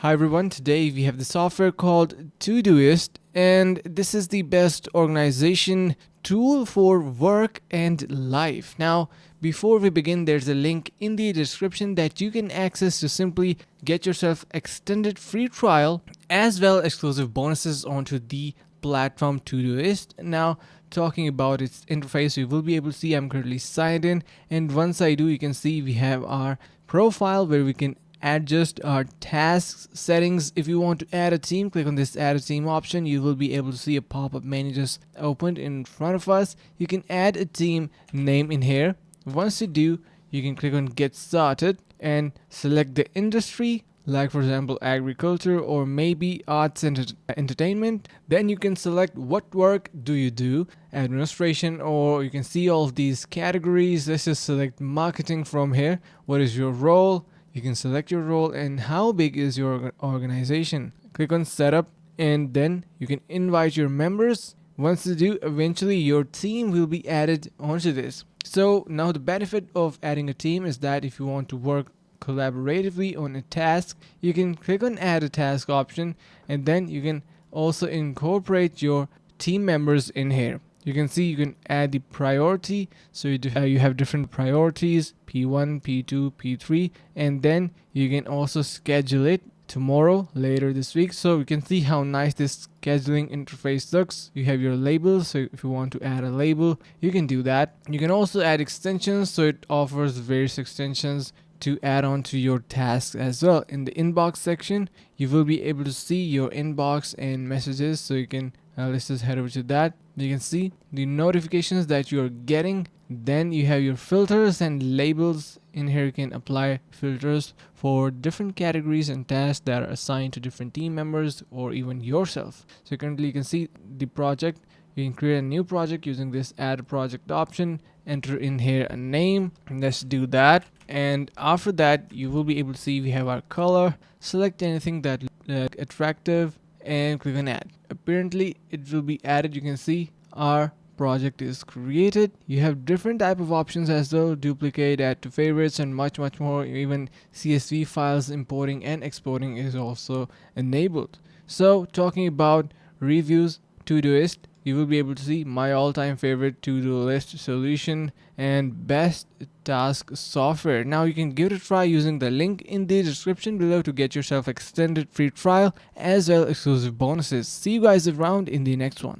Hi everyone, today we have the software called Todoist, and this is the best organization tool for work and life. Now, before we begin, there's a link in the description that you can access to simply get yourself extended free trial as well exclusive bonuses onto the platform Todoist. Now, talking about its interface, you will be able to see I'm currently signed in, and once I do, you can see we have our profile where we can adjust our tasks settings. If you want to add a team, click on this add a team option. You will be able to see a pop-up menu just opened in front of us. You can add a team name in here. Once you do, you can click on get started and select the industry, like for example agriculture or maybe arts and entertainment. Then you can select what work do you do, administration, or you can see all of these categories. Let's just select marketing from here. What is your role? You can select your role and how big is your organization. Click on setup and then you can invite your members. Once you do, eventually your team will be added onto this. So now the benefit of adding a team is that if you want to work collaboratively on a task, you can click on add a task option, and then you can also incorporate your team members in here. You can see you can add the priority, so you have different priorities, P1, P2, P3, and then you can also schedule it tomorrow, later this week. So you can see how nice this scheduling interface looks. You have your labels, so if you want to add a label, you can do that. You can also add extensions, so it offers various extensions to add on to your tasks as well. In the inbox section, you will be able to see your inbox and messages, so you can let's just head over to that. You can see the notifications that you're getting. Then you have your filters and labels. In here you can apply filters for different categories and tasks that are assigned to different team members or even yourself. So currently you can see the project. You can create a new project using this add a project option. Enter in here a name. Let's do that. And after that, you will be able to see we have our color. Select anything that looks attractive and click on add. Apparently it will be added. You can see our project is created. You have different type of options as well: duplicate, add to favorites, and much more. Even CSV files importing and exporting is also enabled. So talking about reviews, Todoist, you will be able to see my all-time favorite to-do list solution and best task software. Now you can give it a try using the link in the description below to get yourself extended free trial as well exclusive bonuses. See you guys around in the next one.